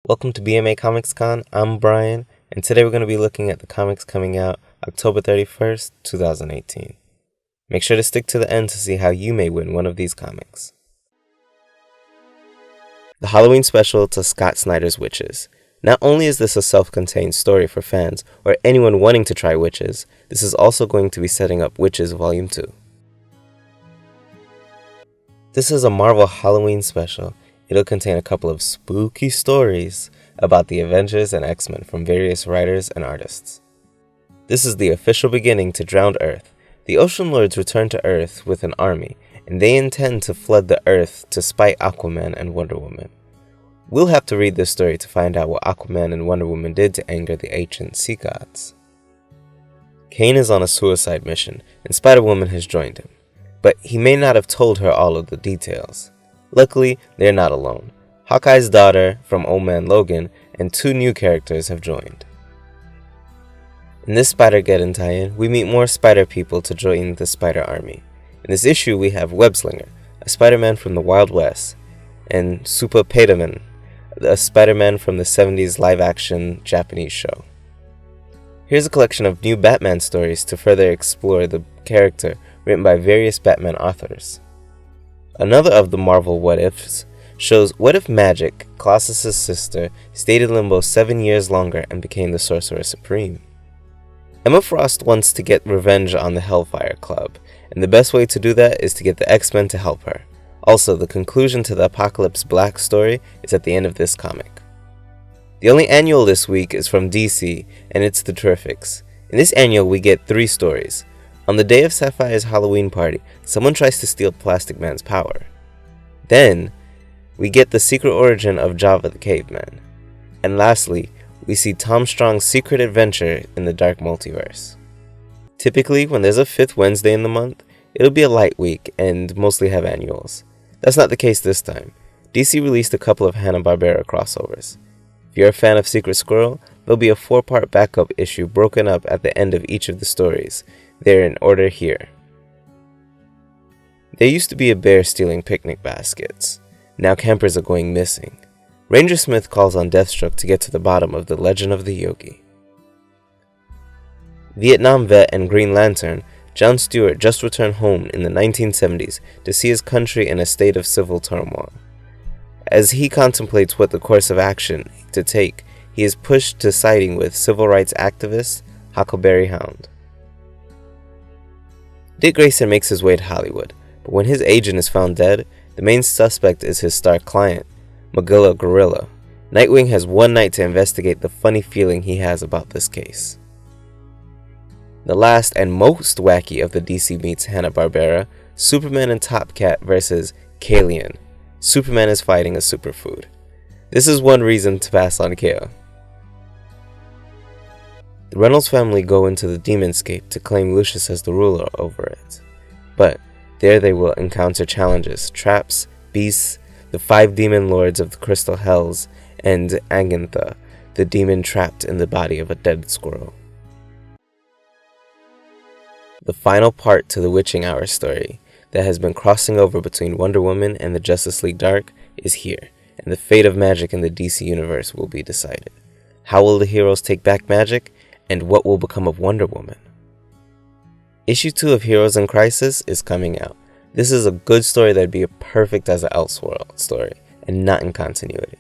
Welcome to BMA Comics Con. I'm Brian, and today we're going to be looking at the comics coming out October 31st, 2018. Make sure to stick to the end to see how you may win one of these comics. The Halloween special to Scott Snyder's Witches. Not only is this a self-contained story for fans or anyone wanting to try witches, this is also going to be setting up Witches Volume 2. This is a Marvel Halloween special. It'll contain a couple of spooky stories about the Avengers and X-Men from various writers and artists. This is the official beginning to Drowned Earth. The Ocean Lords return to Earth with an army, and they intend to flood the Earth to spite Aquaman and Wonder Woman. We'll have to read this story to find out what Aquaman and Wonder Woman did to anger the ancient sea gods. Kane is on a suicide mission, and Spider-Woman has joined him, but he may not have told her all of the details. Luckily, they're not alone. Hawkeye's daughter from Man Logan and two new characters have joined. In this Spider-Geddon tie-in, we meet more Spider people to join the Spider Army. In this issue, we have Webslinger, a Spider-Man from the Wild West, and Super Peterman, a Spider-Man from the 70s live-action Japanese show. Here's a collection of new Batman stories to further explore the character written by various Batman authors. Another of the Marvel What Ifs shows what if Magic, Colossus' sister, stayed in limbo 7 years longer and became the Sorcerer Supreme. Emma Frost wants to get revenge on the Hellfire Club, and the best way to do that is to get the X-Men to help her. Also, the conclusion to the Apocalypse Black story is at the end of this comic. The only annual this week is from DC, and it's The Terrifics. In this annual, we get 3 stories. On the day of Sapphire's Halloween party, someone tries to steal Plastic Man's power. Then, we get the secret origin of Java the Caveman. And lastly, we see Tom Strong's secret adventure in the Dark Multiverse. Typically, when there's a 5th Wednesday in the month, it'll be a light week and mostly have annuals. That's not the case this time. DC released a couple of Hanna-Barbera crossovers. If you're a fan of Secret Squirrel, there'll be a 4-part backup issue broken up at the end of each of the stories. They're in order here. There used to be a bear stealing picnic baskets. Now campers are going missing. Ranger Smith calls on Deathstroke to get to the bottom of the legend of the Yogi. Vietnam vet and Green Lantern, John Stewart just returned home in the 1970s to see his country in a state of civil turmoil. As he contemplates what the course of action to take, he is pushed to siding with civil rights activist Huckleberry Hound. Dick Grayson makes his way to Hollywood, but when his agent is found dead, the main suspect is his star client, Magilla Gorilla. Nightwing has one night to investigate the funny feeling he has about this case. The last and most wacky of the DC meets Hanna-Barbera, Superman and Top Cat vs. Kalian. Superman is fighting a superfood. This is one reason to pass on Kale. The Reynolds family go into the Demonscape to claim Lucius as the ruler over it. But there they will encounter challenges, traps, beasts, the 5 demon lords of the Crystal Hells, and Agatha, the demon trapped in the body of a dead squirrel. The final part to the Witching Hour story that has been crossing over between Wonder Woman and the Justice League Dark is here, and the fate of magic in the DC universe will be decided. How will the heroes take back magic? And what will become of Wonder Woman? Issue 2 of Heroes in Crisis is coming out. This is a good story that would be perfect as an Elseworld story, and not in continuity.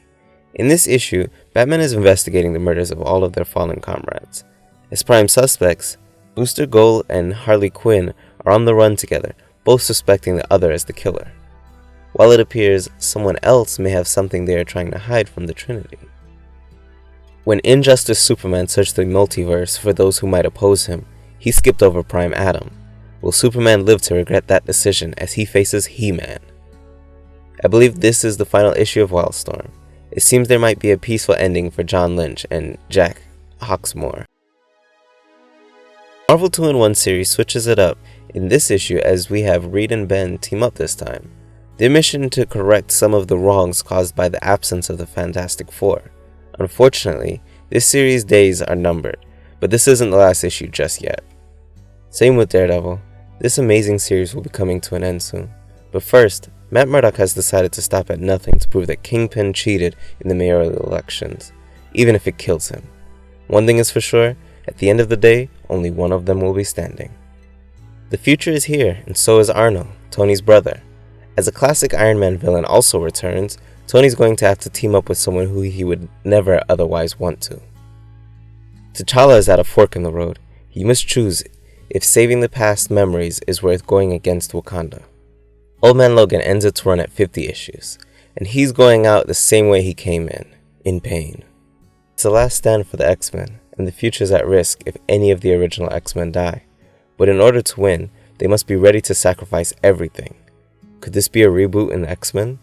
In this issue, Batman is investigating the murders of all of their fallen comrades. As prime suspects, Booster Gold and Harley Quinn are on the run together, both suspecting the other as the killer. While it appears someone else may have something they are trying to hide from the Trinity. When Injustice Superman searched the multiverse for those who might oppose him, he skipped over Prime Adam. Will Superman live to regret that decision as he faces He-Man? I believe this is the final issue of Wildstorm. It seems there might be a peaceful ending for John Lynch and Jack Hawksmoor. Marvel 2-in-1 series switches it up in this issue as we have Reed and Ben team up this time. Their mission to correct some of the wrongs caused by the absence of the Fantastic Four. Unfortunately, this series' days are numbered, but this isn't the last issue just yet. Same with Daredevil. This amazing series will be coming to an end soon. But first, Matt Murdock has decided to stop at nothing to prove that Kingpin cheated in the mayoral elections, even if it kills him. One thing is for sure, at the end of the day, only one of them will be standing. The future is here, and so is Arno, Tony's brother. As a classic Iron Man villain also returns, Tony's going to have to team up with someone who he would never otherwise want to. T'Challa is at a fork in the road. He must choose if saving the past memories is worth going against Wakanda. Old Man Logan ends its run at 50 issues, and he's going out the same way he came in pain. It's the last stand for the X-Men, and the future is at risk if any of the original X-Men die. But in order to win, they must be ready to sacrifice everything. Could this be a reboot in the X-Men?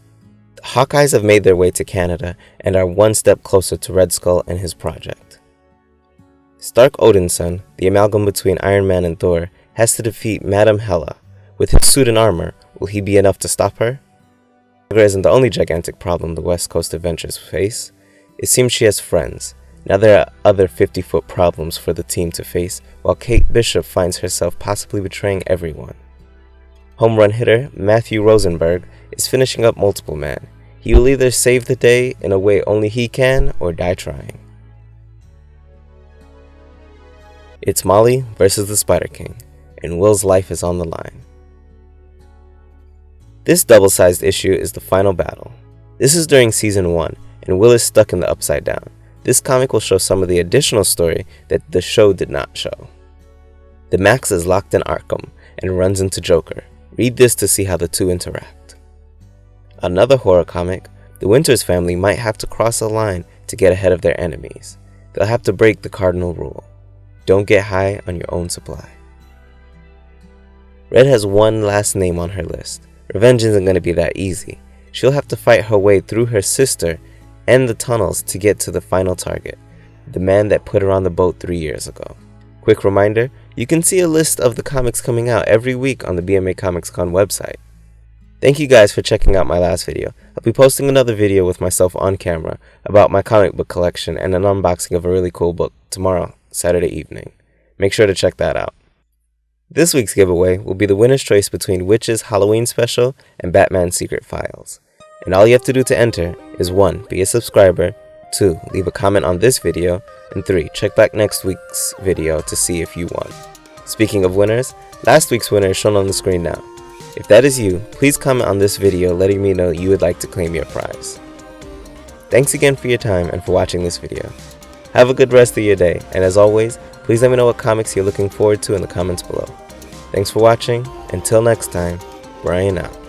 The Hawkeyes have made their way to Canada and are one step closer to Red Skull and his project. Stark Odin's son, the amalgam between Iron Man and Thor, has to defeat Madame Hela. With his suit and armor, will he be enough to stop her? Viagra isn't the only gigantic problem the West Coast Avengers face. It seems she has friends. Now there are other 50-foot problems for the team to face, while Kate Bishop finds herself possibly betraying everyone. Home run hitter Matthew Rosenberg is finishing up Multiple Man. He will either save the day in a way only he can, or die trying. It's Molly versus the Spider King, and Will's life is on the line. This double-sized issue is the final battle. This is during Season 1, and Will is stuck in the Upside Down. This comic will show some of the additional story that the show did not show. The Max is locked in Arkham and runs into Joker. Read this to see how the two interact. Another horror comic, the Winters family might have to cross a line to get ahead of their enemies. They'll have to break the cardinal rule. Don't get high on your own supply. Red has one last name on her list. Revenge isn't going to be that easy. She'll have to fight her way through her sister and the tunnels to get to the final target, the man that put her on the boat 3 years ago. Quick reminder, you can see a list of the comics coming out every week on the BMA Comics Con website. Thank you guys for checking out my last video. I'll be posting another video with myself on camera about my comic book collection and an unboxing of a really cool book tomorrow, Saturday evening. Make sure to check that out. This week's giveaway will be the winner's choice between Witch's Halloween Special and Batman's Secret Files. And all you have to do to enter is 1. Be a subscriber, 2. Leave a comment on this video, and 3. Check back next week's video to see if you won. Speaking of winners, last week's winner is shown on the screen now. If that is you, please comment on this video letting me know you would like to claim your prize. Thanks again for your time and for watching this video. Have a good rest of your day, and as always, please let me know what comics you're looking forward to in the comments below. Thanks for watching. Until next time, Brian out.